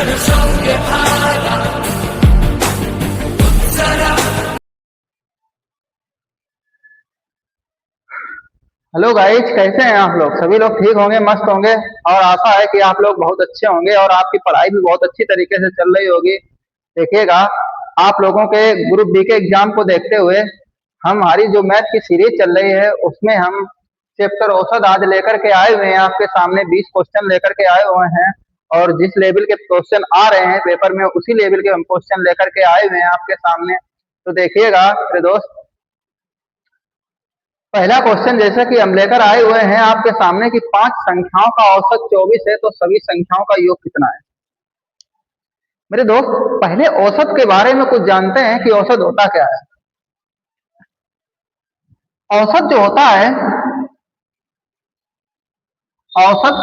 Hello guys, कैसे हैं आप लोग? सभी लोग ठीक होंगे, मस्त होंगे। और आशा है कि आप लोग बहुत अच्छे होंगे और आपकी पढ़ाई भी बहुत अच्छी तरीके से चल रही होगी। देखिएगा, आप लोगों के ग्रुप बी के एग्जाम को देखते हुए हमारी जो मैथ की सीरीज चल रही है उसमें हम चैप्टर औसत आज लेकर के आए हुए हैं। आपके सामने 20 क्वेश्चन लेकर के आए हुए हैं और जिस लेवल के क्वेश्चन आ रहे हैं पेपर में उसी लेवल के हम क्वेश्चन लेकर के आए हुए हैं आपके सामने। तो देखिएगा मेरे दोस्त, पहला क्वेश्चन जैसा कि हम लेकर आए हुए हैं आपके सामने कि 5 संख्याओं का औसत 24 है तो सभी संख्याओं का योग कितना है। मेरे दोस्त, पहले औसत के बारे में कुछ जानते हैं कि औसत होता क्या है। औसत जो होता है, औसत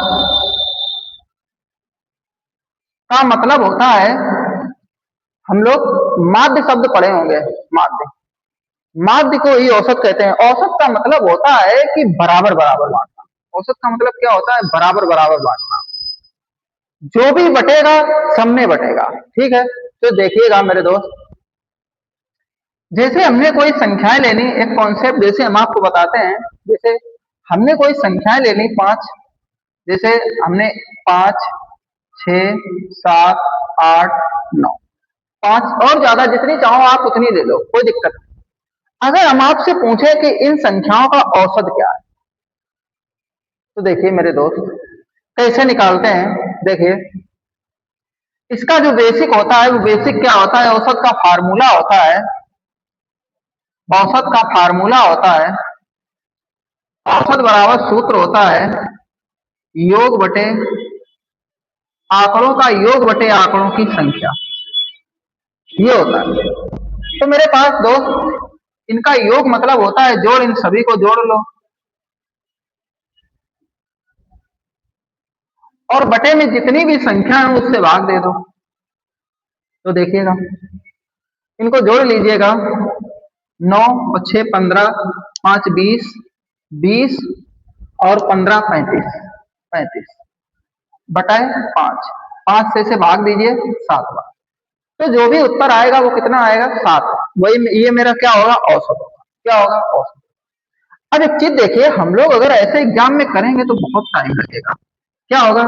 का मतलब होता है, हम लोग माध्य शब्द पढ़े होंगे। माध्य, माध्य को ही औसत कहते हैं। औसत का मतलब होता है कि बराबर बराबर बांटना। औसत का मतलब क्या होता है? बराबर बराबर बांटना। जो भी बटेगा सब में बटेगा। ठीक है, तो देखिएगा मेरे दोस्त, जैसे हमने कोई संख्याएं लेनी, एक कॉन्सेप्ट जैसे हम आपको बताते हैं। जैसे हमने कोई संख्याएं लेनी 5, जैसे हमने 5, 6, 7, 8, 9, 5 और ज्यादा जितनी चाहो आप उतनी ले लो, कोई दिक्कत नहीं। अगर हम आपसे पूछे कि इन संख्याओं का औसत क्या है, तो देखिए मेरे दोस्त, कैसे निकालते हैं। देखिए, इसका जो बेसिक होता है वो बेसिक क्या होता है? औसत का फार्मूला होता है। औसत का फार्मूला होता है, औसत बराबर सूत्र होता है योग बटे आंकड़ों का योग बटे आंकड़ों की संख्या। ये होता है। तो मेरे पास दोस्त, इनका योग मतलब होता है जोड़, इन सभी को जोड़ लो और बटे में जितनी भी संख्या है उससे भाग दे दो। तो देखिएगा, इनको जोड़ लीजिएगा। 9 और 6 15, 5 20, 20 और 15 35, 35 बटाए 5, 5 से भाग दीजिए 7 बार। तो जो भी उत्तर आएगा वो कितना आएगा? 7। वही ये मेरा क्या होगा? औसत होगा। क्या होगा? औसत। अब एक चीज देखिए, हम लोग अगर ऐसे एग्जाम में करेंगे तो बहुत टाइम लगेगा। क्या होगा?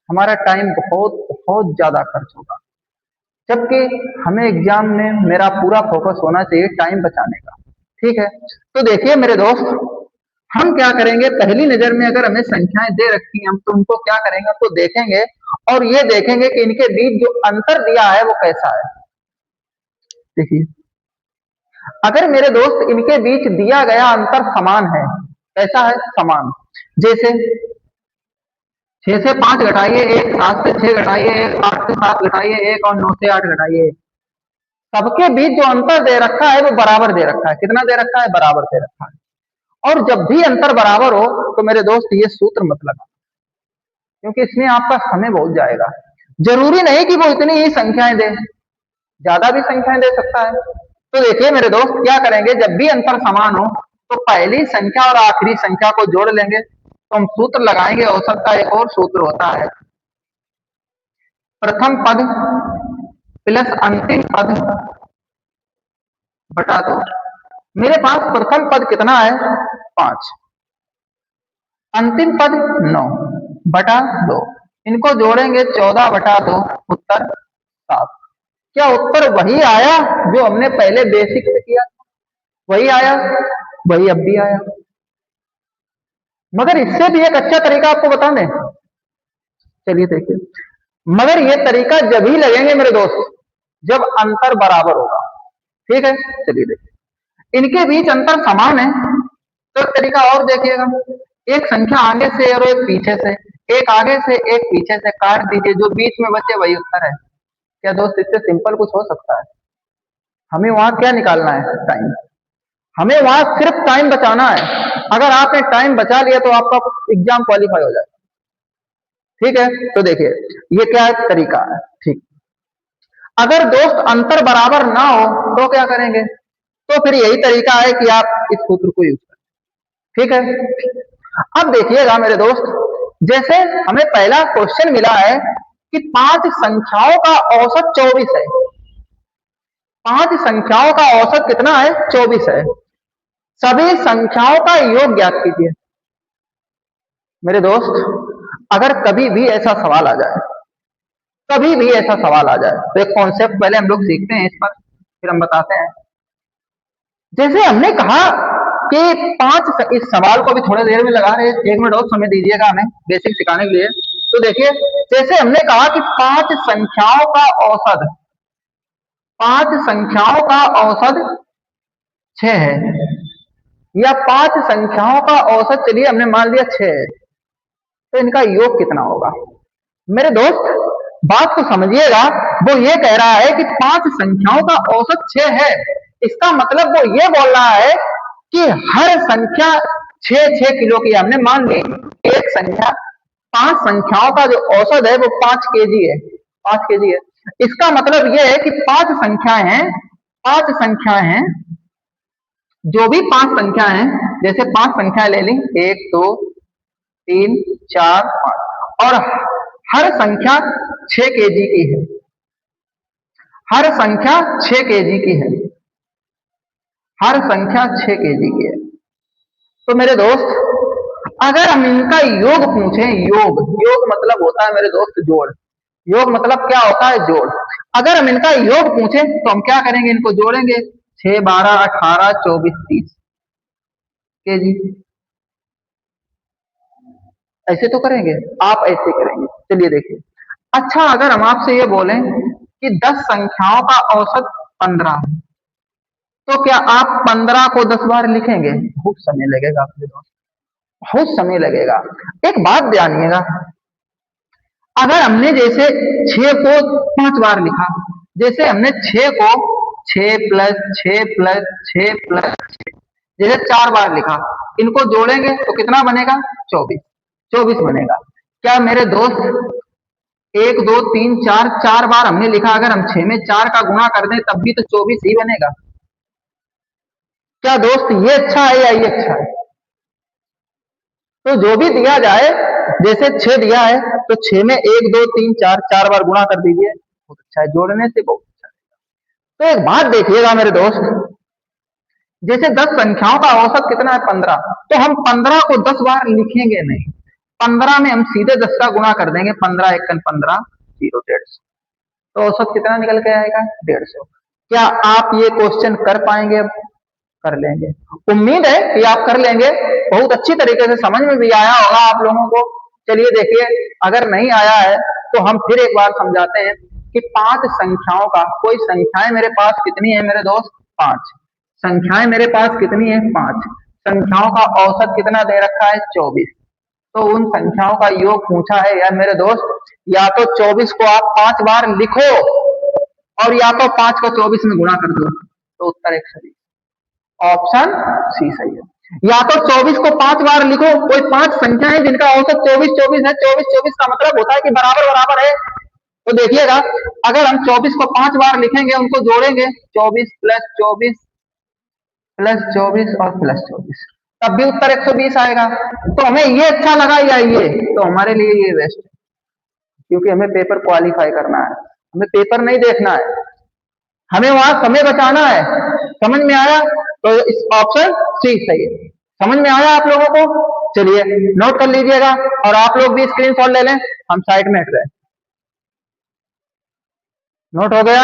हमारा टाइम बहुत बहुत ज्यादा खर्च होगा। जबकि हमें एग्जाम में मेरा पूरा फोकस होना चाहिए टाइम बचाने का। ठीक है, तो देखिए मेरे दोस्त, हम क्या करेंगे, पहली नजर में अगर हमें संख्याएं दे रखी हैं हम तो उनको क्या करेंगे, तो देखेंगे और ये देखेंगे कि इनके बीच जो अंतर दिया है वो कैसा है। देखिए, अगर मेरे दोस्त इनके बीच दिया गया अंतर समान है, कैसा है? समान। जैसे 6 से 5 घटाइए 1, 7 से 6 घटाइए 1, 8 से 7 घटाइए 1 और 9 से 8 घटाइए 1। सबके बीच जो अंतर दे रखा है वो बराबर दे रखा है। कितना दे रखा है? बराबर दे रखा है। और जब भी अंतर बराबर हो तो मेरे दोस्त ये सूत्र मत लगा, क्योंकि इसमें आपका समय बहुत जाएगा। जरूरी नहीं कि वो इतनी ही संख्याएं दे, ज्यादा भी संख्याएं दे सकता है। तो देखिए मेरे दोस्त, क्या करेंगे, जब भी अंतर समान हो तो पहली संख्या और आखिरी संख्या को जोड़ लेंगे तो हम सूत्र लगाएंगे। औसत का एक और सूत्र होता है, प्रथम पद प्लस अंतिम पद बटा 2। मेरे पास प्रथम पद कितना है? 5, अंतिम पद 9 बटा 2। इनको जोड़ेंगे 14 बटा 2, उत्तर 7। क्या उत्तर वही आया जो हमने पहले बेसिक में किया? वही आया, वही अब भी आया। मगर इससे भी एक अच्छा तरीका आपको बता दें, चलिए देखिए। मगर ये तरीका जब ही लगेंगे मेरे दोस्त जब अंतर बराबर होगा। ठीक है, चलिए देखिए, इनके बीच अंतर समान है तो एक तरीका और देखिएगा। एक संख्या आगे से और एक पीछे से, एक आगे से एक पीछे से काट दीजिए, जो बीच में बचे वही उत्तर है। क्या दोस्त, इससे सिंपल कुछ हो सकता है? हमें वहां क्या निकालना है? टाइम। हमें वहां सिर्फ टाइम बचाना है। अगर आपने टाइम बचा लिया तो आपका एग्जाम क्वालिफाई हो जाएगा। ठीक है, तो देखिए ये क्या है? तरीका है। ठीक, अगर दोस्त अंतर बराबर ना हो तो क्या करेंगे? तो फिर यही तरीका है कि आप इस सूत्र को यूज करें। ठीक है, अब देखिएगा मेरे दोस्त, जैसे हमें पहला क्वेश्चन मिला है कि 5 संख्याओं का औसत 24 है। 5 संख्याओं का औसत कितना है? 24 है। सभी संख्याओं का योग ज्ञात कीजिए। मेरे दोस्त, अगर कभी भी ऐसा सवाल आ जाए, कभी भी ऐसा सवाल आ जाए, तो एक कॉन्सेप्ट पहले हम लोग सीखते हैं इस पर, फिर हम बताते हैं। जैसे हमने कहा कि इस सवाल को भी थोड़ी देर में लगा रहे हैं, 1 मिनट और समय दीजिएगा हमें बेसिक सिखाने के लिए। तो देखिए, जैसे हमने कहा कि 5 संख्याओं का औसत, 5 संख्याओं का औसत 6 है, या 5 संख्याओं का औसत, चलिए हमने मान लिया 6 है, तो इनका योग कितना होगा? मेरे दोस्त, बात को समझिएगा। वो ये कह रहा है कि 5 संख्याओं का औसत 6 है, इसका मतलब वो ये बोल रहा है कि हर संख्या 6-6 किलो की। हमने मान ली एक संख्या, 5 संख्याओं का जो औसत है वो 5 केजी है, 5 केजी है। इसका मतलब ये है कि 5 संख्याएं हैं, 5 संख्याएं हैं, जो भी 5 संख्या हैं, जैसे 5 संख्याएं ले ली, 1 2 3 4 5, और हर संख्या 6 केजी की है, हर संख्या 6 केजी की है, हर संख्या 6 केजी की है। तो मेरे दोस्त, अगर हम इनका योग पूछें, योग, योग मतलब होता है मेरे दोस्त जोड़। योग मतलब क्या होता है? जोड़। अगर हम इनका योग पूछें तो हम क्या करेंगे? इनको जोड़ेंगे। 6 12 18 24 30 केजी, ऐसे तो करेंगे, आप ऐसे करेंगे। चलिए देखिए। अच्छा, अगर हम आपसे ये बोलें कि 10 संख्याओं का औसत 15 है, तो क्या आप 15 को 10 बार लिखेंगे? बहुत समय लगेगा आपके दोस्त, बहुत समय लगेगा। एक बात ध्यानिएगा, अगर हमने जैसे 6 को 5 बार लिखा, जैसे हमने 6 को 6 प्लस 6 प्लस 6 प्लस 6 जैसे 4 बार लिखा, इनको जोड़ेंगे तो कितना बनेगा? 24, 24 बनेगा। क्या मेरे दोस्त, 1 2 3 4, 4 बार हमने लिखा, अगर हम 6 में 4 का गुणा कर दें तब भी तो 24 ही बनेगा। क्या दोस्त ये अच्छा है या ये अच्छा है? तो जो भी दिया जाए, जैसे 6 दिया है तो 6 में 1 2 3 4, 4 बार गुणा कर दीजिए, बहुत अच्छा है, जोड़ने से बहुत अच्छा है। तो एक बात देखिएगा मेरे दोस्त, जैसे 10 संख्याओं का औसत कितना है? 15, तो हम 15 को 10 बार लिखेंगे नहीं, 15 में हम सीधे 10 का गुणा कर देंगे, 15 1 15 0 150, तो औसत कितना निकल के आएगा? 150। क्या आप ये क्वेश्चन कर पाएंगे? अब कर लेंगे, उम्मीद है कि आप कर लेंगे। बहुत अच्छी तरीके से समझ में भी आया होगा आप लोगों को। चलिए देखिए, अगर नहीं आया है तो हम फिर एक बार समझाते हैं कि 5 संख्याओं का, कोई संख्याएं मेरे पास कितनी है मेरे दोस्त? 5 संख्याएं मेरे पास कितनी है? 5 संख्याओं का औसत कितना दे रखा है? 24। तो उन संख्याओं का योग पूछा है यार मेरे दोस्त, या तो 24 को आप 5 बार लिखो, और या तो 5 को 24 में गुणा कर दो, तो उत्तर 120। ऑप्शन सी सही है। या तो 24 को 5 बार लिखो, कोई 5 संख्या है जिनका औसत 24 24 है, 24 24 का मतलब होता है कि बराबर बराबर है। तो देखिएगा, अगर हम 24 को 5 बार लिखेंगे, उनको जोड़ेंगे, 24 प्लस 24 प्लस 24 और प्लस 24, तब भी उत्तर 120 आएगा। तो हमें ये अच्छा लगा या ये? तो हमारे लिए ये बेस्ट है, क्योंकि हमें पेपर क्वालिफाई करना है, हमें पेपर नहीं देखना है, हमें वहां समय बचाना है। समझ में आया? तो इस ऑप्शन सी सही है। समझ में आया आप लोगों को? चलिए नोट कर लीजिएगा, और आप लोग भी स्क्रीनशॉट ले लें, हम साइड में हट गए। नोट हो गया?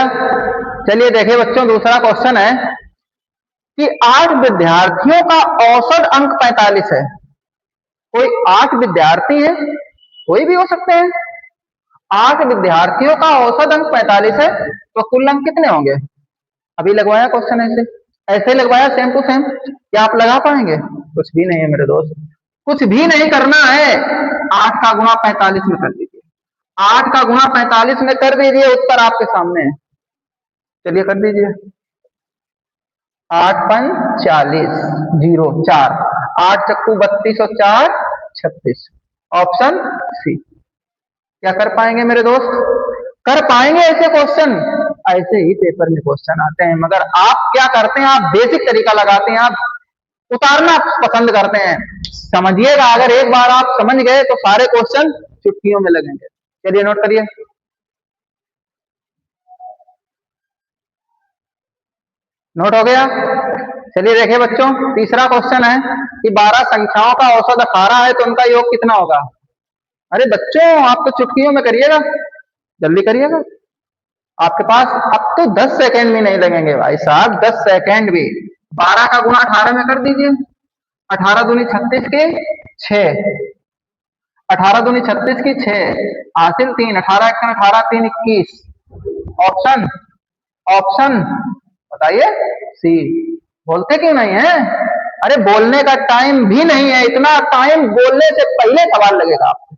चलिए देखिए बच्चों, दूसरा क्वेश्चन है कि 8 विद्यार्थियों का औसत अंक 45 है। कोई 8 विद्यार्थी है, कोई भी हो सकते हैं। 8 विद्यार्थियों का औसत अंक 45 है, तो कुल अंक कितने होंगे? अभी लगवाया क्वेश्चन ऐसे, ऐसे लगवाया सेम टू सेम, क्या आप लगा पाएंगे? कुछ भी नहीं है मेरे दोस्त, कुछ भी नहीं करना है। 8 का गुणा 45 में कर दीजिए, 8 का गुणा 45 में कर दीजिए, उत्तर आपके सामने है। चलिए कर दीजिए। 8 5 40 0 4, 8 चक्कू 32 और 4 36, ऑप्शन सी। क्या कर पाएंगे मेरे दोस्त? कर पाएंगे ऐसे क्वेश्चन? ऐसे ही पेपर में क्वेश्चन आते हैं, मगर आप क्या करते हैं? आप बेसिक तरीका लगाते हैं, आप उतारना पसंद करते हैं। समझिएगा, अगर एक बार आप समझ गए तो सारे क्वेश्चन चुटकियों में लगेंगे। चलिए नोट करिए। नोट हो गया। चलिए देखिए बच्चों, तीसरा क्वेश्चन है कि 12 संख्याओं का औसत 18 है तो उनका योग कितना होगा। अरे बच्चों आप तो चुटकियों में करिएगा, जल्दी करिएगा। आपके पास अब तो 10 सेकंड भी नहीं लगेंगे भाई साहब, 10 सेकंड भी। 12 का गुणा 18 में कर दीजिए। 18 दूनी 36 के 6, 18 दूनी 36 की 6, हासिल 3, 18 एक 18, 3 21। ऑप्शन, ऑप्शन बताइए सी। बोलते क्यों नहीं है। अरे बोलने का टाइम भी नहीं है, इतना टाइम बोलने से पहले सवाल लगेगा आपको,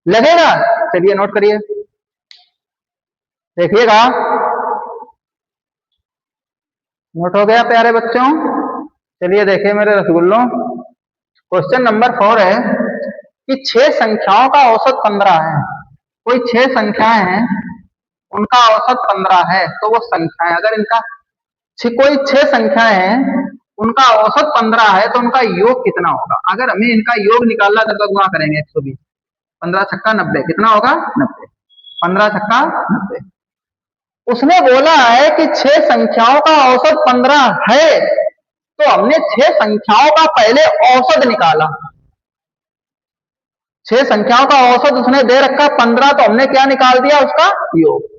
लगेगा। चलिए नोट करिए, देखिएगा। नोट हो गया प्यारे बच्चों। चलिए देखिए मेरे रसगुल्लों, क्वेश्चन नंबर 4 है कि 6 संख्याओं का औसत 15 है। कोई 6 संख्याएं हैं, उनका औसत 15 है, तो वो संख्याएं अगर इनका कोई 6 संख्याएं हैं, उनका औसत 15 है तो उनका योग कितना होगा। अगर हमें इनका योग निकालना तो गुणा करेंगे 120, 15 छक्का 90, कितना होगा 90, 15 छक्का 90। उसने बोला है कि 6 संख्याओं का औसत 15 है, तो हमने 6 संख्याओं का पहले औसत निकाला। 6 संख्याओं का औसत उसने दे रखा 15, तो हमने क्या निकाल दिया उसका योग।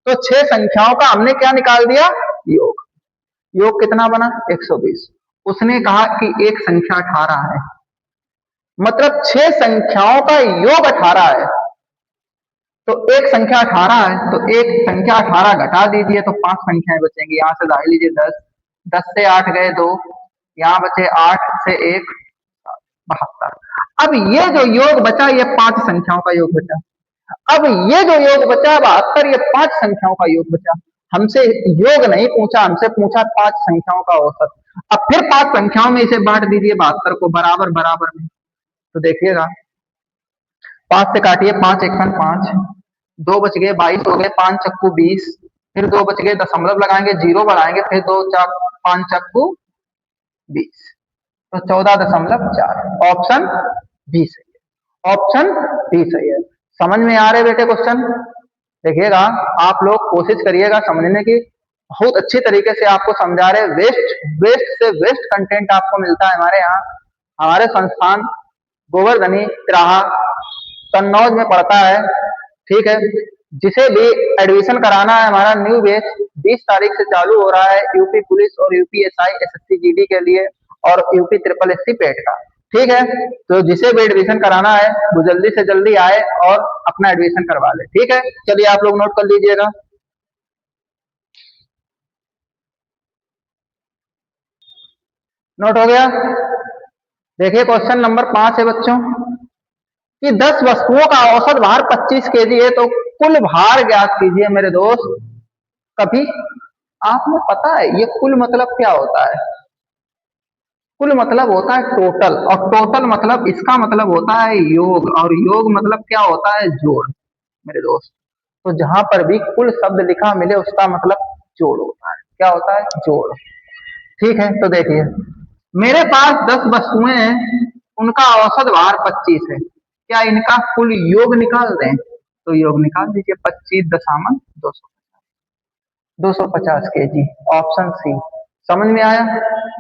तो 6 संख्याओं का हमने क्या निकाल दिया योग। योग कितना बना 120। उसने कहा कि एक संख्या 18 है, मतलब 6 संख्याओं का योग 18 है, तो एक संख्या 18 है, तो एक संख्या 18 घटा दीजिए तो 5 संख्याएं बचेंगी। यहां से ढाई लीजिए 10, 10 से 8 गए 2, यहां बचे 8 से 1 72। अब ये जो योग बचा ये 5 संख्याओं का योग बचा। अब ये जो योग बचा 72, ये 5 संख्याओं का योग बचा। हमसे योग नहीं पूछा, हमसे पूछा 5 संख्याओं का औसत। अब फिर 5 संख्याओं में इसे बांट दीजिए 72 को बराबर बराबर में। तो देखिएगा 5 से काटिए, 5 एक 5, 2 बच गए 22 हो गए, 5 चक्कू 20, फिर 2 बच गए, दशमलव लगाएंगे, जीरो बढ़ाएंगे, फिर 2 5 चक्कू 20, तो 14.4। ऑप्शन बी सही है, ऑप्शन बी सही है। समझ में आ रहे बेटे क्वेश्चन। देखिएगा आप लोग कोशिश करिएगा समझने की, बहुत अच्छी तरीके से आपको समझा रहे। वेस्ट से वेस्ट कंटेंट आपको मिलता है हमारे यहाँ। हमारे संस्थान गोवर्धनी तिराहा कन्नौज में पड़ता है, ठीक है। जिसे भी एडमिशन कराना है, हमारा न्यू बैच 20 तारीख से चालू हो रहा है, यूपी पुलिस और यूपीएसआई एसएससी जीडी के लिए और यूपी ट्रिपल एससी पेट का, ठीक है। तो जिसे भी एडमिशन कराना है वो जल्दी से जल्दी आए और अपना एडमिशन करवा ले, ठीक है। चलिए आप लोग नोट कर लीजिएगा। नोट हो गया। देखिए क्वेश्चन नंबर 5 है बच्चों कि 10 वस्तुओं का औसत भार 25 केजी है, तो कुल भार ज्ञात कीजिए मेरे दोस्त। कभी आपने पता है ये कुल मतलब क्या होता है। कुल मतलब होता है टोटल, और टोटल मतलब इसका मतलब होता है योग, और योग मतलब क्या होता है जोड़ मेरे दोस्त। तो जहां पर भी कुल शब्द लिखा मिले उसका मतलब जोड़ होता है। क्या होता है जोड़, ठीक है। तो देखिए मेरे पास 10 वस्तुएं हैं, उनका औसत भार 25 है, क्या इनका कुल योग निकाल दें। तो योग निकाल दीजिए 25 250 केजी। Option C. समझ में आया।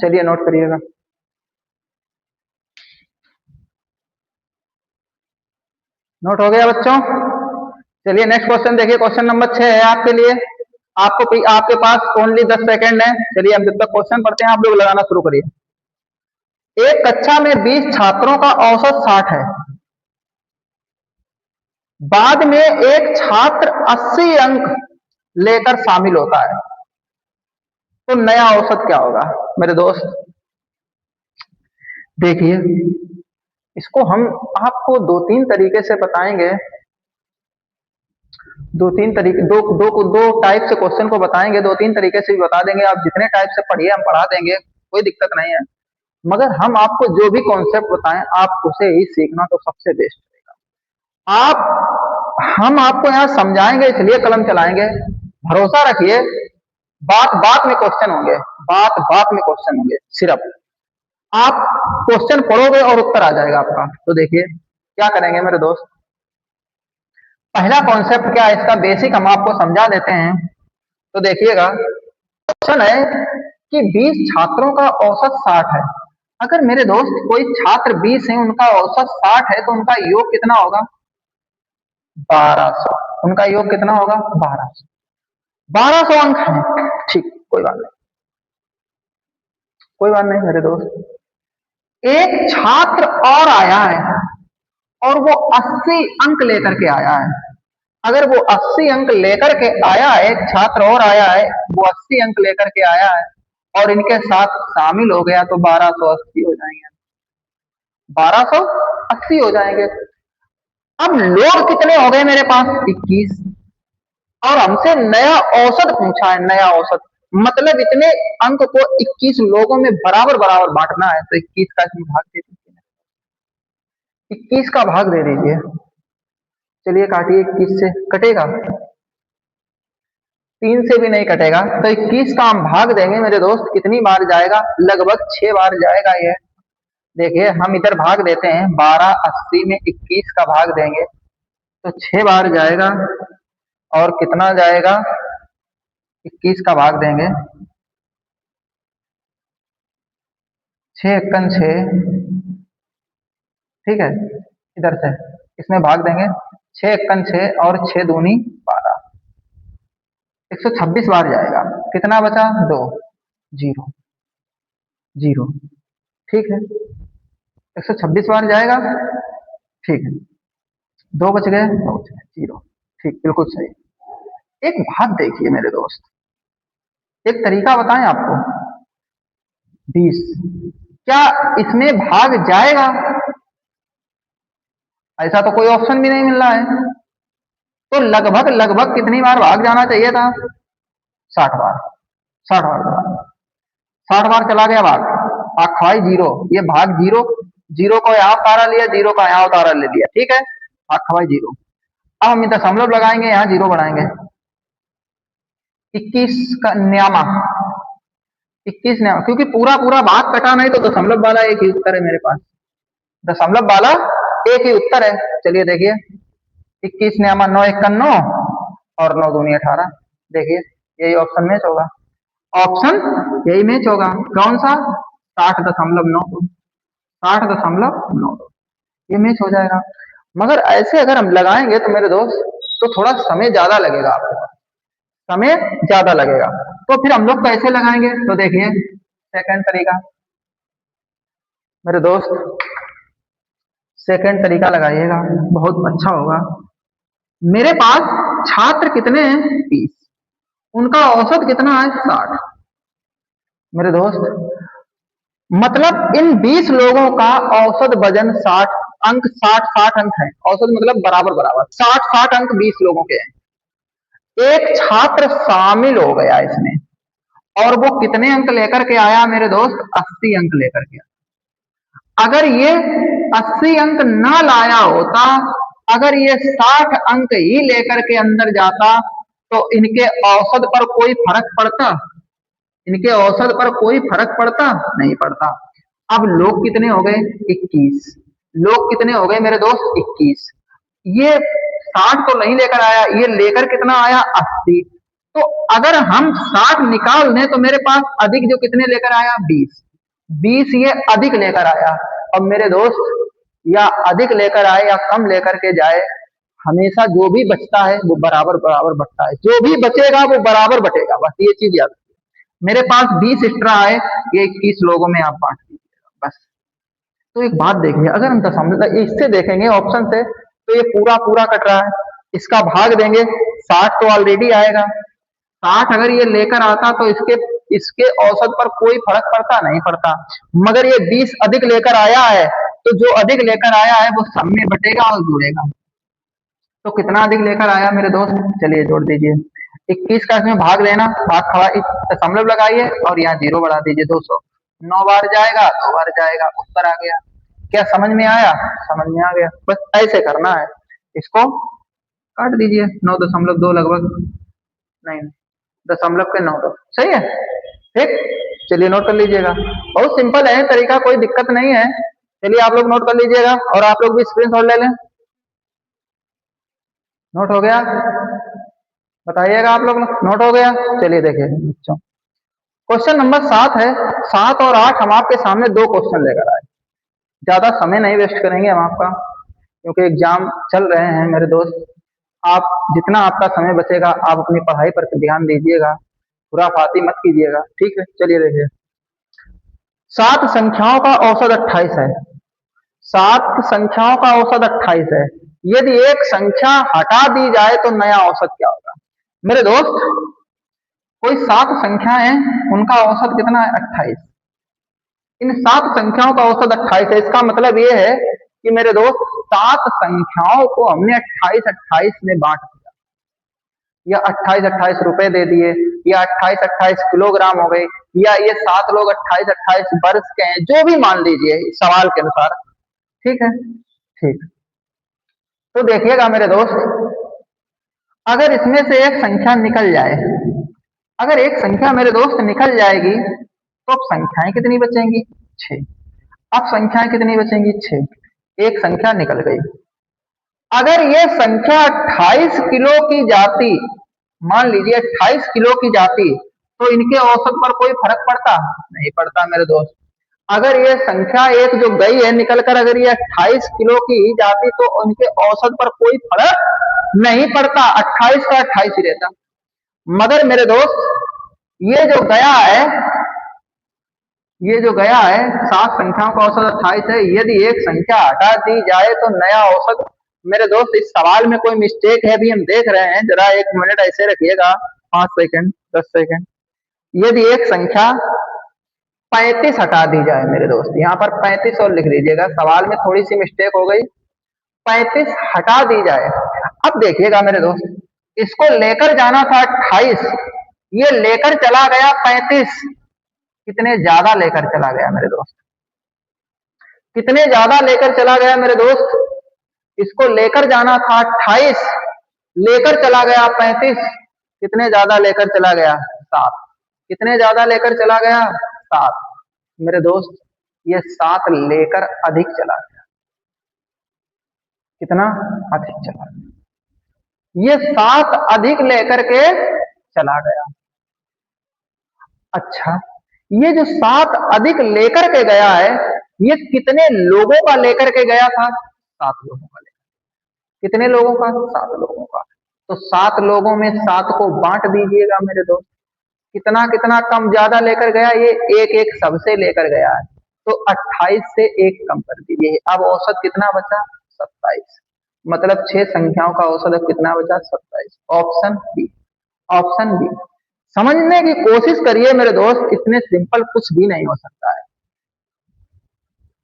चलिए नोट करिएगा। नोट हो गया बच्चों। चलिए नेक्स्ट क्वेश्चन देखिए, क्वेश्चन नंबर 6 है आपके लिए। आपके पास ओनली 10 सेकेंड है। चलिए हम जब तक क्वेश्चन पढ़ते हैं आप लोग लगाना शुरू करिए। एक कक्षा में 20 छात्रों का औसत 60 है, बाद में एक छात्र 80 अंक लेकर शामिल होता है, तो नया औसत क्या होगा मेरे दोस्त। देखिए इसको हम आपको दो तीन तरीके से बताएंगे, दो टाइप से क्वेश्चन को बताएंगे, दो तीन तरीके से भी बता देंगे। आप जितने टाइप से पढ़िए हम पढ़ा देंगे, कोई दिक्कत नहीं है। मगर हम आपको जो भी कॉन्सेप्ट बताएं आप उसे ही सीखना तो सबसे बेस्ट रहेगा। हम आपको यहाँ समझाएंगे इसलिए कलम चलाएंगे, भरोसा रखिए। बात बात में क्वेश्चन होंगे, बात बात में क्वेश्चन होंगे। सिर्फ आप क्वेश्चन पढ़ोगे और उत्तर आ जाएगा आपका। तो देखिए क्या करेंगे मेरे दोस्त। पहला कॉन्सेप्ट क्या है, इसका बेसिक हम आपको समझा देते हैं। तो देखिएगा क्वेश्चन है कि 20 छात्रों का औसत 60 है। अगर मेरे दोस्त कोई छात्र 20 है, उनका औसत 60 है, तो उनका योग कितना होगा? 1200। उनका योग कितना होगा? 1200। 1200 अंक है, ठीक, कोई बात नहीं, कोई बात नहीं मेरे दोस्त। एक छात्र और आया है और वो 80 अंक लेकर के आया है। अगर वो 80 अंक लेकर के आया है, एक छात्र और आया है, वो 80 अंक लेकर के आया है और इनके साथ शामिल हो गया, तो 1280 हो जाएंगे। 1280 हो जाएंगे। अब लोग कितने हो गए मेरे पास? 21। और हमसे नया औसत पूछा है, नया औसत, मतलब इतने अंक को 21 लोगों में बराबर बराबर बांटना है, तो 21 का इसमें भाग दे दीजिए। 21 का भाग दे दीजिए। चलिए काटिए, 21 से कटेगा? 3 से भी नहीं कटेगा, तो 21 का हम भाग देंगे मेरे दोस्त, कितनी बार जाएगा? लगभग 6 बार जाएगा ये। देखिए हम इधर भाग देते हैं, 1280 में 21 का भाग देंगे तो 6 बार जाएगा। और कितना जाएगा? 21 का भाग देंगे, 6 एकन 6, ठीक है, इधर से इसमें भाग देंगे, 6 एकन 6 और 6 दूनी 12, 126 बार जाएगा। कितना बचा? 2, 0, 0, ठीक है, 126 बार जाएगा, ठीक है, 2 बच गए, 2 बच गए, 0, ठीक, बिल्कुल सही। एक बात देखिए मेरे दोस्त, एक तरीका बताएं आपको, 20, क्या इसमें भाग जाएगा? ऐसा तो कोई ऑप्शन भी नहीं मिल रहा है, तो लगभग लगभग कितनी बार भाग जाना चाहिए था? 60 बार। 60 बार, 60 बार चला गया भाग, भाग खवाई 0, ये भाग 0, 0 को यहाँ उतारा लिया, 0 का यहाँ उतारा ले लिया, ठीक है, भाग खवाई 0। अब हम दशमलव लगाएंगे, यहाँ 0 बढ़ाएंगे, 21 का न्यामा, 21 न्यामा, क्योंकि पूरा पूरा भाग कटा नहीं, तो दशमलव वाला एक ही उत्तर है मेरे पास, दशमलव वाला एक ही उत्तर है। चलिए देखिए, 21 न्यामा 9 एकन 9 और 9 दूनी 18, देखिए यही ऑप्शन मैच होगा, ऑप्शन यही मैच होगा, कौन सा? 60.92, 60.92, ये मैच हो जाएगा। मगर ऐसे अगर हम लगाएंगे तो मेरे दोस्त, तो थोड़ा समय ज्यादा लगेगा आपको, समय ज्यादा लगेगा, तो फिर हम लोग कैसे लगाएंगे? तो देखिए सेकंड तरीका मेरे दोस्त, सेकंड तरीका लगाइएगा, बहुत अच्छा होगा। मेरे पास छात्र कितने हैं? 30, उनका औसत कितना है? 60। मेरे दोस्त मतलब इन 20 लोगों का औसत वजन 60 अंक, 60 अंक है, औसत मतलब बराबर बराबर 60 अंक 20 लोगों के हैं। एक छात्र शामिल हो गया इसमें, और वो कितने अंक लेकर के आया मेरे दोस्त? 80 अंक लेकर के। अगर ये 80 अंक ना लाया होता, अगर ये 60 अंक ही लेकर के अंदर जाता, तो इनके औसत पर कोई फर्क पड़ता? इनके औसत पर कोई फर्क पड़ता? नहीं पड़ता। अब लोग कितने हो गए? 21। लोग कितने हो गए मेरे दोस्त? 21। ये 60 तो नहीं लेकर आया, ये लेकर कितना आया? 80। तो अगर हम 60 निकाल दें तो मेरे पास अधिक जो कितने लेकर आया? 20। 20 ये अधिक लेकर आया। अब मेरे दोस्त, या अधिक लेकर आए या कम लेकर के जाए, हमेशा जो भी बचता है वो बराबर बराबर बचता है, जो भी बचेगा वो बराबर बटेगा, बस ये चीज याद रखिए। मेरे पास 20 एक्स्ट्रा आए, ये 21 लोगों में आप बांट दीजिएगा बस। तो एक बात देखिए, अगर हम दशमलव इससे देखेंगे ऑप्शन से, तो ये पूरा पूरा कट रहा है, इसका भाग देंगे, 60 तो ऑलरेडी आएगा, 60 अगर ये लेकर आता तो इसके इसके औसत पर कोई फर्क पड़ता? नहीं पड़ता। मगर ये 20 अधिक लेकर आया है, तो जो अधिक लेकर आया है वो सब में बटेगा और जुड़ेगा। तो कितना अधिक लेकर आया मेरे दोस्त? चलिए जोड़ दीजिए, 21 का इसमें भाग लेना, भाग खड़ा दशमलव लगाइए और यहाँ 0 बढ़ा दीजिए, 200। 9 बार जाएगा, 2 बार जाएगा, उत्तर आ गया। क्या समझ में आया? समझ में आ गया, बस ऐसे करना है। इसको काट दीजिए, 9.2 लगभग, नहीं, दशमलव के 9 दो, सही है, ठीक। चलिए नोट कर लीजिएगा, बहुत सिंपल है तरीका, कोई दिक्कत नहीं है। चलिए आप लोग नोट कर लीजिएगा, और आप लोग भी स्क्रीनशॉट ले लें। नोट हो गया? बताइएगा आप लोग, नोट हो गया? चलिए देखिए बच्चों, क्वेश्चन नंबर 7 है। 7 और 8 हम आपके सामने दो क्वेश्चन लेकर आए। ज्यादा समय नहीं वेस्ट करेंगे हम आपका, क्योंकि एग्जाम चल रहे हैं मेरे दोस्त। आप जितना आपका समय बचेगा आप अपनी पढ़ाई पर ध्यान दीजिएगा, खुराफाती मत कीजिएगा, ठीक है। चलिए देखिए, 7 संख्याओं का औसत 28 है। 7 संख्याओं का औसत 28 है। यदि एक संख्या हटा दी जाए तो नया औसत क्या होगा? मेरे दोस्त, कोई 7 संख्याएं हैं, उनका औसत कितना है? 28। इन 7 संख्याओं का औसत 28 है। इसका मतलब ये है कि मेरे दोस्त 7 संख्याओं को हमने 28-28 में बांट दिया, या 28-28 रुपए दे दिए, या 28-28 किलोग्राम हो गए, या ये 7 लोग 28-28 वर्ष के हैं, जो भी मान लीजिए सवाल के अनुसार, ठीक है। ठीक, तो देखिएगा मेरे दोस्त, अगर इसमें से एक संख्या निकल जाए, अगर एक संख्या मेरे दोस्त निकल जाएगी, तो अब संख्याएं कितनी बचेंगी? 6। अब संख्याएं कितनी बचेंगी? 6। एक संख्या निकल गई। अगर ये संख्या 28 किलो की जाती, मान लीजिए 28 किलो की जाती, तो इनके औसत पर कोई फर्क पड़ता? नहीं पड़ता मेरे दोस्त। अगर ये संख्या एक जो गई है निकल कर, अगर ये 28 किलो की ही जाती तो उनके औसत पर कोई फर्क नहीं पड़ता, 28 का 28 ही रहता। मगर मेरे दोस्त, ये जो गया है, ये जो गया है, 7 संख्याओं का औसत 28 है। यदि एक संख्या हटा दी जाए तो नया औसत, मेरे दोस्त इस सवाल में कोई मिस्टेक है भी हम देख रहे हैं, जरा 1 मिनट ऐसे रखिएगा, 5 सेकंड 10 सेकंड। यदि एक संख्या 35 हटा दी जाए मेरे दोस्त, यहाँ पर 35 और लिख लीजिएगा, सवाल में थोड़ी सी मिस्टेक हो गई, 35 हटा दी जाए। अब देखिएगा मेरे दोस्त, इसको लेकर जाना था 28, ये लेकर चला गया 35। कितने ज्यादा लेकर चला गया मेरे दोस्त? कितने ज्यादा लेकर चला गया मेरे दोस्त? इसको लेकर जाना था 28, लेकर चला गया 35। कितने ज्यादा लेकर चला गया? 7। कितने ज्यादा लेकर चला गया? 7। मेरे दोस्त, ये 7 लेकर अधिक चला गया। कितना अधिक चला गया? ये 7 अधिक लेकर के चला गया। अच्छा, ये जो 7 अधिक लेकर के गया है, ये कितने लोगों का लेकर के गया था? 7 लोगों का लेकर। कितने लोगों का? 7 लोगों का। तो 7 लोगों में 7 को बांट दीजिएगा मेरे दोस्त। कितना कितना कम ज्यादा लेकर गया? ये एक एक सबसे लेकर गया है, तो 28 से 1 कम कर दीजिए। अब औसत कितना बचा? 27। मतलब 6 संख्याओं का औसत अब कितना बचा? 27। Option B. Option B. समझने की कोशिश करिए मेरे दोस्त, इतने सिंपल कुछ भी नहीं हो सकता है।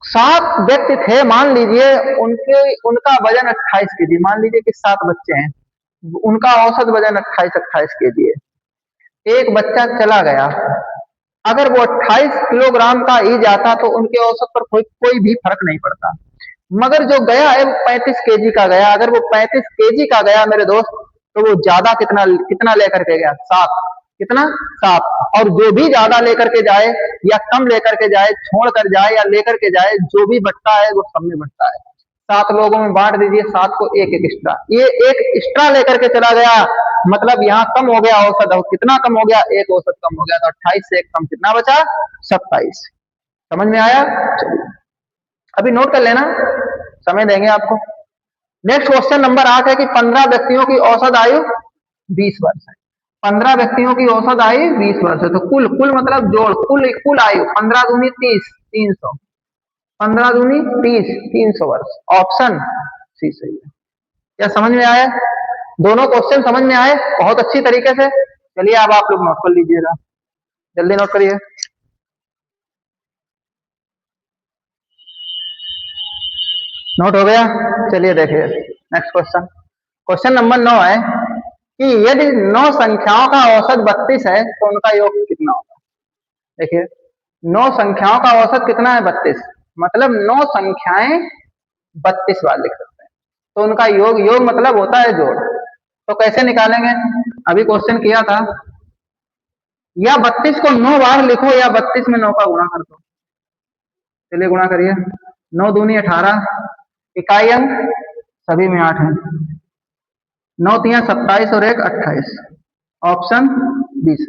7 व्यक्ति थे, मान लीजिए उनका वजन 28 केजी, मान लीजिए कि 7 बच्चे हैं, उनका औसत वजन 28-28 केजी है। एक बच्चा चला गया, अगर वो 28 किलोग्राम का ही जाता तो उनके औसत पर कोई भी फर्क नहीं पड़ता। मगर जो गया है वो 35 केजी का गया। अगर वो 35 केजी का गया मेरे दोस्त, तो वो ज्यादा कितना कितना लेकर के गया? 7। कितना? 7। और जो भी ज्यादा लेकर के जाए या कम लेकर के जाए, छोड़ कर जाए या लेकर के जाए, जो भी बचता है वो सब में बचता है। 7 लोगों में बांट दीजिए, 7 को एक एक एक्स्ट्रा, ये एक एक्स्ट्रा लेकर के चला गया, मतलब यहाँ कम हो गया औसत। और कितना कम हो गया? एक औसत कम हो गया, तो 28 से 1 कम कितना बचा? 27। समझ में आया? चलिए अभी नोट कर लेना, समय देंगे आपको। नेक्स्ट क्वेश्चन नंबर 8 है कि 15 व्यक्तियों की औसत आयु 20 वर्ष है। 15 व्यक्तियों की औसत आयु 20 वर्ष है, तो कुल कुल मतलब जोड़, कुल आयु 15 दूनी 30, 300। 15 दूनी 30, 300 वर्ष। ऑप्शन सी सही है। क्या समझ में आया? दोनों क्वेश्चन समझ में आए बहुत अच्छी तरीके से? चलिए अब आप लोग नोट कर लीजिएगा, जल्दी नोट करिए। नोट हो गया? चलिए देखिए नेक्स्ट क्वेश्चन। क्वेश्चन नंबर 9 है कि यदि 9 संख्याओं का औसत 32 है तो उनका योग कितना होगा? देखिए, 9 संख्याओं का औसत कितना है? 32। मतलब 9 संख्याएं 32 बार लिख सकते हैं, तो उनका योग, योग मतलब होता है जोड़। तो कैसे निकालेंगे? अभी क्वेश्चन किया था, या 32 को 9 बार लिखो या 32 में 9 का गुणा कर दो। चलिए गुणा करिए, 9 दूनी 18, इकाई अंक सभी में 8 है, 9 तिया 27 और 1 28। ऑप्शन 20।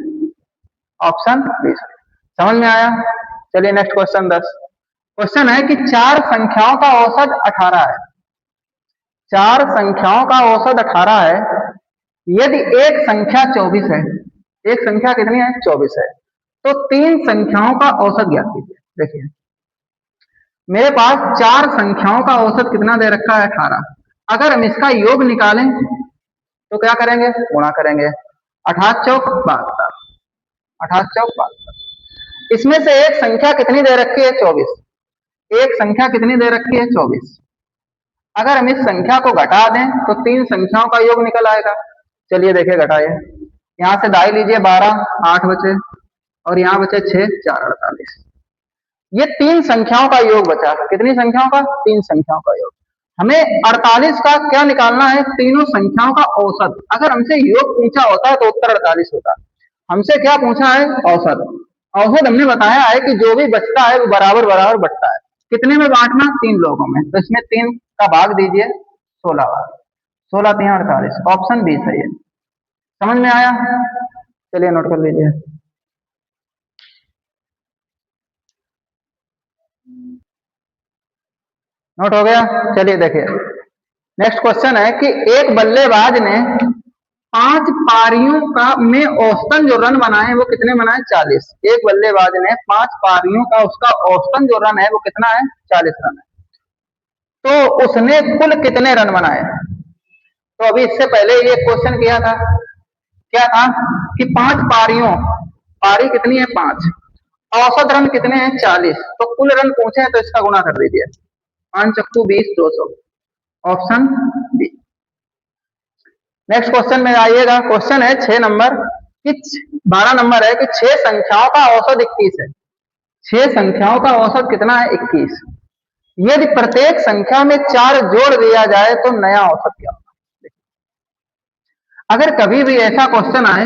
Option B. समझ में आया? चलिए नेक्स्ट क्वेश्चन 10। क्वेश्चन है कि चार संख्याओं का औसत 18 है। चार संख्याओं का औसत 18 है। यदि एक संख्या 24 है, एक संख्या कितनी है? 24 है, तो तीन संख्याओं का औसत ज्ञात कीजिए। देखिए मेरे पास चार संख्याओं का औसत कितना दे रखा है? 18। अगर हम इसका योग निकालें तो क्या करेंगे? गुणा करेंगे। 18 चौक 72, 18 चौक 72। इसमें से एक संख्या कितनी दे रखी है? 24। एक संख्या कितनी दे रखी है? 24। अगर हम इस संख्या को घटा दें तो तीन संख्याओं का योग निकल आएगा। चलिए देखिए घटाइए। यहां से दाई लीजिए 12, 8 बचे, और यहाँ बचे 6, 4, 48। ये तीन संख्याओं का योग बचा। कितनी संख्याओं का? तीन संख्याओं का योग। हमें 48 का क्या निकालना है? तीनों संख्याओं का औसत। अगर हमसे योग पूछा होता है तो उत्तर 48 होता। हमसे क्या पूछा है? औसत। औसत हमने बताया है कि जो भी बचता है वो बराबर बराबर बचता है। कितने में बांटना? तीन लोगों में। तो इसमें तीन का भाग दीजिए 16 बार। 16 3 48। ऑप्शन बी सही है। समझ में आया? चलिए नोट कर लीजिए। नोट हो गया? चलिए देखिए नेक्स्ट क्वेश्चन है कि एक बल्लेबाज ने 5 पारियों का में औसतन जो रन बनाए वो कितने बनाए? 40। एक बल्लेबाज ने 5 पारियों का उसका औसतन जो रन है वो कितना है? 40 रन है। तो उसने कुल कितने रन बनाए? तो अभी इससे पहले ये क्वेश्चन किया था, क्या था कि 5 पारियों, पारी कितनी है? 5, औसत रन कितने हैं? 40। तो कुल रन पूछे हैं तो इसका गुणा कर दीजिए। 5 चक्कू 20, 200। Option B. नेक्स्ट क्वेश्चन में आइएगा। क्वेश्चन है 6 नंबर कि 12 नंबर है कि 6 संख्याओं का औसत 21 है। 6 संख्याओं का औसत कितना है? 21। यदि प्रत्येक संख्या में 4 जोड़ दिया जाए तो नया औसत क्या होगा? अगर कभी भी ऐसा क्वेश्चन आए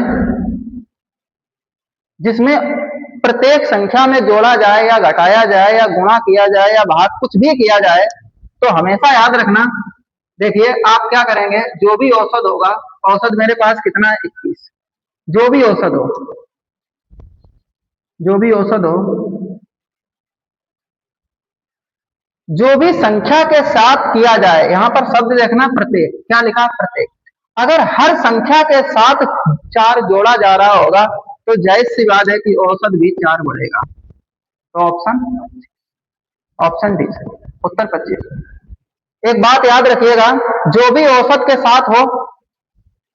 जिसमें प्रत्येक संख्या में जोड़ा जाए या घटाया जाए या गुणा किया जाए या भाग कुछ भी किया जाए, तो हमेशा याद रखना। देखिए आप क्या करेंगे? जो भी औसत होगा, औसत मेरे पास कितना है? 21। जो भी औसत हो, जो भी औसत हो, जो भी संख्या के साथ किया जाए, यहां पर शब्द देखना प्रत्येक। क्या लिखा? प्रत्येक। अगर हर संख्या के साथ 4 जोड़ा जा रहा होगा तो जायज सी बात है कि औसत भी 4 बढ़ेगा। तो ऑप्शन डी उत्तर 25। एक बात याद रखिएगा, जो भी औसत के साथ हो,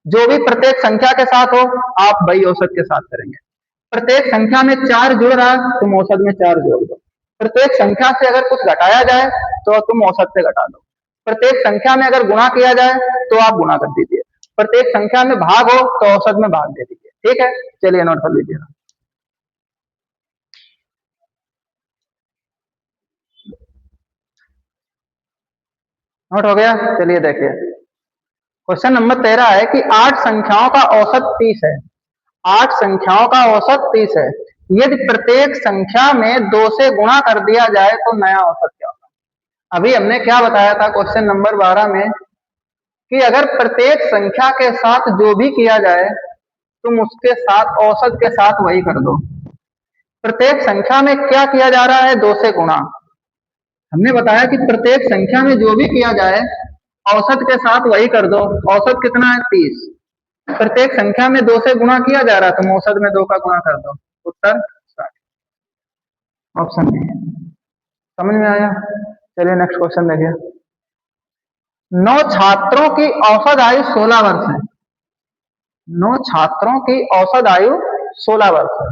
जो भी प्रत्येक संख्या के साथ हो, आप वही औसत के साथ करेंगे। प्रत्येक संख्या में 4 जुड़ रहा है, तुम औसत में 4 जोड़ दो। प्रत्येक संख्या से अगर कुछ घटाया जाए तो तुम औसत से घटा दो। प्रत्येक संख्या में अगर गुणा किया जाए तो आप गुणा कर दीजिए। प्रत्येक संख्या में भाग हो तो औसत में भाग दे दीजिए। ठीक है? चलिए नोट कर लीजिए। नोट हो गया? चलिए देखिए क्वेश्चन नंबर 13 है कि 8 संख्याओं का औसत 30 है। 8 संख्याओं का औसत 30 है। यदि प्रत्येक संख्या में 2 से गुणा कर दिया जाए तो नया औसत क्या होगा? अभी हमने क्या बताया था क्वेश्चन नंबर 12 में कि अगर प्रत्येक संख्या के साथ जो भी किया जाए तुम उसके साथ औसत के साथ वही कर दो। प्रत्येक संख्या में क्या किया जा रहा है? 2 से गुणा। हमने बताया कि प्रत्येक संख्या में जो भी किया जाए औसत के साथ वही कर दो। औसत कितना है? 30। प्रत्येक संख्या में 2 से गुणा किया जा रहा है, तुम औसत में 2 का गुणा कर दो। उत्तर 60। Option B. समझ में आया? चलिए नेक्स्ट क्वेश्चन देखिए। 9 छात्रों की औसत आयु 16 वर्ष है। 9 छात्रों की औसत आयु 16 वर्ष है।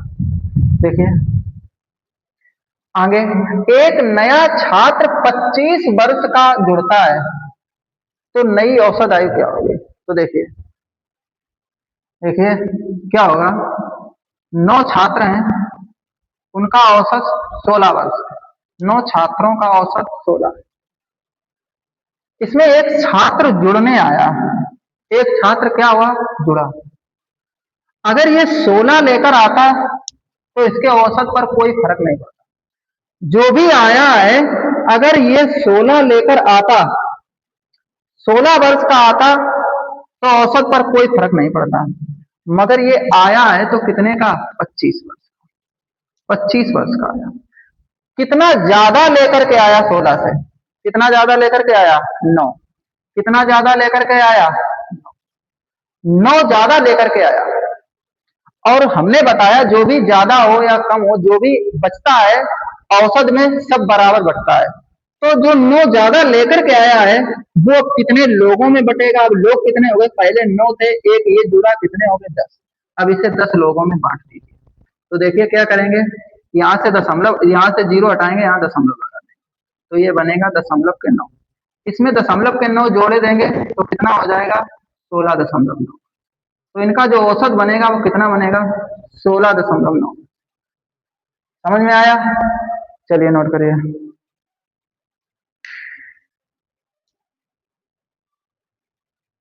देखिए आगे, एक नया छात्र 25 वर्ष का जुड़ता है तो नई औसत आयु क्या होगी? तो देखिए देखिए क्या होगा? 9 छात्र हैं, उनका औसत 16 वर्ष है। 9 छात्रों का औसत 16 है। इसमें एक छात्र जुड़ने आया, एक छात्र क्या हुआ? जुड़ा। अगर ये 16 लेकर आता तो इसके औसत पर कोई फर्क नहीं पड़ता। जो भी आया है, अगर ये 16 लेकर आता, 16 वर्ष का आता तो औसत पर कोई फर्क नहीं पड़ता। मगर ये आया है तो कितने का? 25 वर्ष। 25 वर्ष का आया। कितना ज्यादा लेकर के आया 16 से? कितना ज्यादा लेकर के आया? 9। कितना ज्यादा लेकर के आया? 9 ज्यादा लेकर के आया। और हमने बताया जो भी ज्यादा हो या कम हो, जो भी बचता है औसत में सब बराबर बचता है। तो जो 9 ज्यादा लेकर के आया है वो अब कितने लोगों में बटेगा? अब लोग कितने हो गए? पहले 9 थे, एक ये जुड़ा, कितने हो गए? 10। अब इसे 10 लोगों में बांट दीजिए। तो देखिए क्या करेंगे, यहाँ से दशमलव, यहाँ से 0 हटाएंगे, यहाँ दशमलव लगा देंगे, तो ये बनेगा दशमलव के 9। इसमें दशमलव के 9 जोड़े देंगे तो कितना हो जाएगा? 16.9। तो इनका जो औसत बनेगा वो कितना बनेगा? 16.9। समझ में आया? चलिए नोट करिए।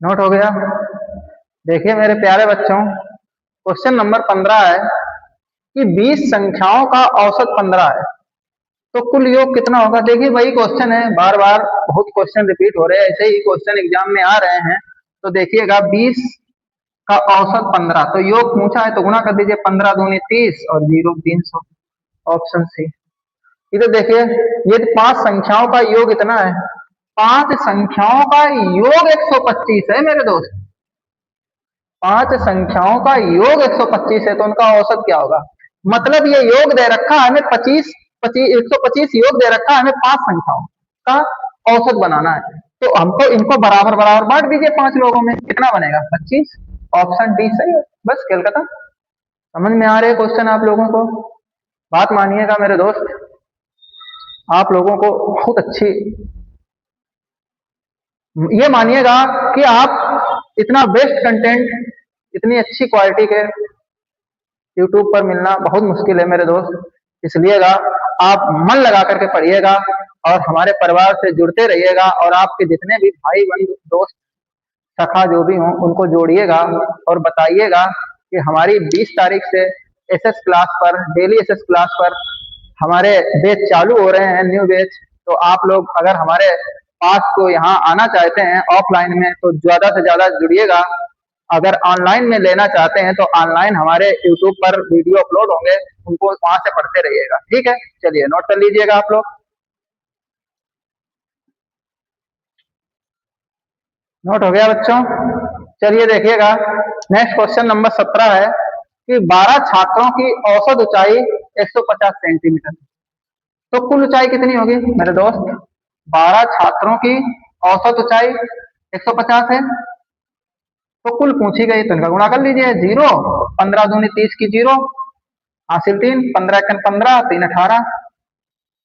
नोट हो गया? देखिए मेरे प्यारे बच्चों, क्वेश्चन नंबर 15 है कि 20 संख्याओं का औसत 15 है, तो कुल योग कितना होगा? देखिए वही क्वेश्चन है, बार बार बहुत क्वेश्चन रिपीट हो रहे हैं, ऐसे ही क्वेश्चन एग्जाम में आ रहे हैं। तो देखिएगा 20 का औसत 15, तो योग पूछा है तो गुणा कर दीजिए, 15 दूनी 30 और 0 300, ऑप्शन सी। इधर देखिए ये 5 संख्याओं का योग इतना है, 5 संख्याओं का योग 125 है मेरे दोस्त। 5 संख्याओं का योग 125 है, तो उनका औसत क्या होगा? मतलब ये योग दे रखा है हमें 125 योग दे रखा है हमें 5 संख्याओं का औसत बनाना है, तो हमको इनको बराबर बराबर बांट दीजिए 5 लोगों में, कितना बनेगा? 25। ऑप्शन डी सही है। बस कलकत्ता। समझ में आ रहे क्वेश्चन आप लोगों को? बात मानिएगा मेरे दोस्त, आप लोगों को बहुत अच्छी, ये मानिएगा कि आप इतना बेस्ट कंटेंट, इतनी अच्छी क्वालिटी के यूट्यूब पर मिलना बहुत मुश्किल है मेरे दोस्त। इसलिएगा आप मन लगा करके पढ़िएगा और हमारे परिवार से जुड़ते रहिएगा, और आपके जितने भी भाई बंधु दोस्त सखा जो भी हों उनको जोड़िएगा और बताइएगा कि हमारी 20 तारीख से एसएस क्लास पर, डेली एसएस क्लास पर हमारे बैच चालू हो रहे हैं, न्यू बैच। तो आप लोग अगर हमारे पास को यहाँ आना चाहते हैं ऑफलाइन में तो ज्यादा से ज्यादा जुड़िएगा। अगर ऑनलाइन में लेना चाहते हैं तो ऑनलाइन हमारे यूट्यूब पर वीडियो अपलोड होंगे, उनको वहां से पढ़ते रहिएगा। ठीक है, चलिए नोट कर लीजिएगा आप लोग। नोट हो गया बच्चों? चलिए देखिएगा, नेक्स्ट क्वेश्चन नंबर 17 है कि 12 छात्रों की औसत ऊंचाई 150 सेंटीमीटर, तो कुल ऊंचाई कितनी होगी मेरे दोस्त? 12 छात्रों की औसत ऊंचाई 150 है, तो कुल पूछी गई, तो इनका गुणा कर लीजिए। 0, 15 दूनी 30 की 0, हासिल 3, 15 1 15, 3 18,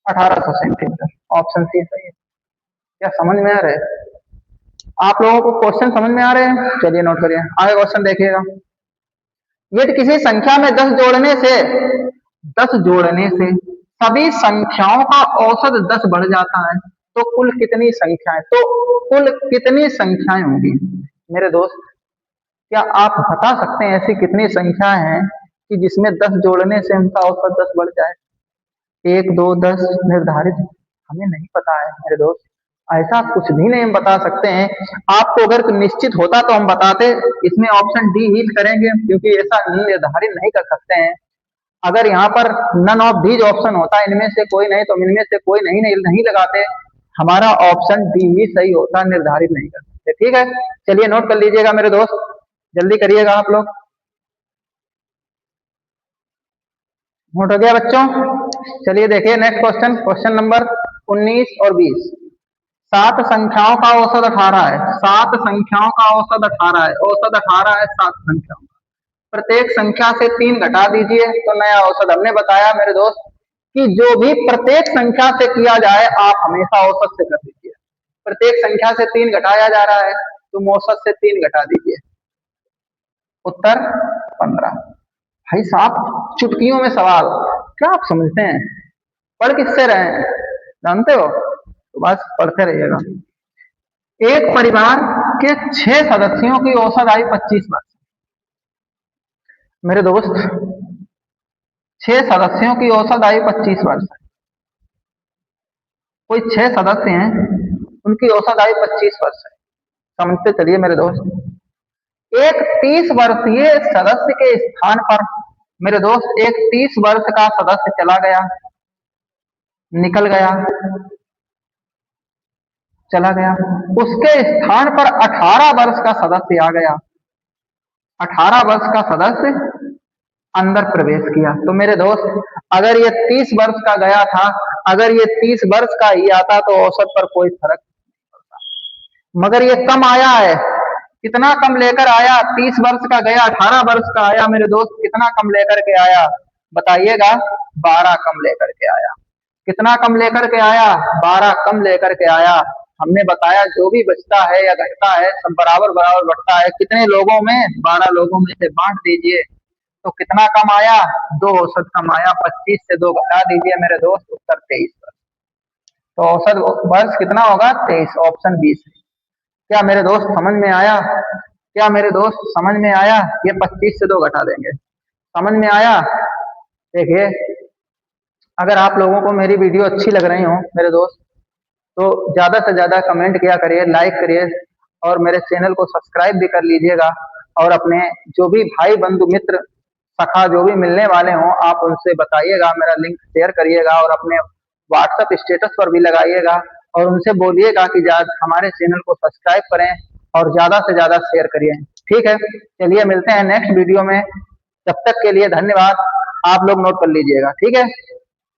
1800 सेंटीमीटर। ऑप्शन सी सही है। क्या समझ में आ रहा है आप लोगों को? क्वेश्चन समझ में आ रहे हैं? चलिए नोट करिए, आगे क्वेश्चन देखिएगा। यदि किसी संख्या में 10 जोड़ने से सभी संख्याओं का औसत 10 बढ़ जाता है, तो कुल कितनी संख्याएं, तो कुल कितनी संख्याएं होंगी मेरे दोस्त? क्या आप बता सकते हैं ऐसी कितनी संख्याएं हैं कि जिसमें 10 जोड़ने से उनका औसत 10 बढ़ जाए? 1 2 10 निर्धारित हमें नहीं पता है मेरे दोस्त, ऐसा कुछ भी नहीं हम बता सकते हैं। आपको अगर निश्चित होता तो हम बताते, इसमें ऑप्शन डी ही करेंगे क्योंकि ऐसा निर्धारित नहीं कर सकते हैं। अगर यहाँ पर नन ऑफ दीज ऑप्शन होता है, इनमें से कोई नहीं, तो इनमें से कोई नहीं लगाते, हमारा ऑप्शन डी ही सही होता, निर्धारित नहीं कर सकते। ठीक है, चलिए नोट कर लीजिएगा मेरे दोस्त, जल्दी करिएगा आप लोग। नोट हो गया बच्चों? चलिए देखिए नेक्स्ट क्वेश्चन, क्वेश्चन नंबर 19 और 20। 7 संख्याओं का औसत 18 है, 7 संख्याओं का औसत 18 है, औसत 18 है 7 संख्याओं का। प्रत्येक संख्या से 3 घटा दीजिए तो नया औसत। हमने बताया मेरे दोस्त कि जो भी प्रत्येक संख्या से किया जाए आप हमेशा औसत से कर दीजिए। प्रत्येक संख्या से 3 घटाया जा रहा है तो औसत से 3 घटा दीजिए, उत्तर 15। भाई साहब चुटकियों में सवाल, क्या आप समझते हैं? पढ़ किससे रहे हैं जानते हो? तो बस पढ़ते रहिएगा। एक परिवार के 6 सदस्यों की औसत आयु 25 वर्ष। मेरे दोस्त 6 सदस्यों की औसत आयु 25 वर्ष है। कोई 6 सदस्य हैं, उनकी औसत आयु 25 वर्ष है। समझते चलिए मेरे दोस्त, एक 30 वर्षीय सदस्य के स्थान पर मेरे दोस्त एक 30 वर्ष का सदस्य चला गया, निकल गया, चला गया, उसके स्थान पर 18 वर्ष का सदस्य आ गया, 18 वर्ष का सदस्य अंदर प्रवेश किया। तो मेरे दोस्त अगर ये 30 वर्ष का गया था, अगर ये 30 वर्ष का ही आता तो औसत पर कोई फर्क नहीं पड़ता, मगर ये कम आया है। कितना कम लेकर आया? 30 वर्ष का गया, 18 वर्ष का आया। मेरे दोस्त कितना कम लेकर के आया बताइएगा? 12 कम लेकर के आया। कितना कम लेकर के आया? 12 कम लेकर के आया। हमने बताया जो भी बचता है या घटता है सब बराबर बराबर बढ़ता है। कितने लोगों में? 12 लोगों में से बांट दीजिए तो कितना कम आया? 2 औसत कम आया। 25 से 2 घटा दीजिए मेरे दोस्त, उत्तर 23 वर्ष। तो औसत वर्ष कितना होगा? 23, ऑप्शन 20 है। क्या मेरे दोस्त समझ में आया? क्या मेरे दोस्त समझ में आया? ये 25 से 2 घटा देंगे, समझ में आया? देखिए, अगर आप लोगों को मेरी वीडियो अच्छी लग रही हो मेरे दोस्त, तो ज्यादा से ज्यादा कमेंट किया करिए, लाइक करिए और मेरे चैनल को सब्सक्राइब भी कर लीजिएगा। और अपने जो भी भाई बंधु मित्र सखा जो भी मिलने वाले हों आप उनसे बताइएगा, मेरा लिंक शेयर करिएगा और अपने व्हाट्सएप स्टेटस पर भी लगाइएगा और उनसे बोलिएगा कि हमारे चैनल को सब्सक्राइब करें और ज्यादा से ज्यादा शेयर करिए। ठीक है, चलिए मिलते हैं नेक्स्ट वीडियो में। तब तक के लिए धन्यवाद। आप लोग नोट कर लीजिएगा, ठीक है।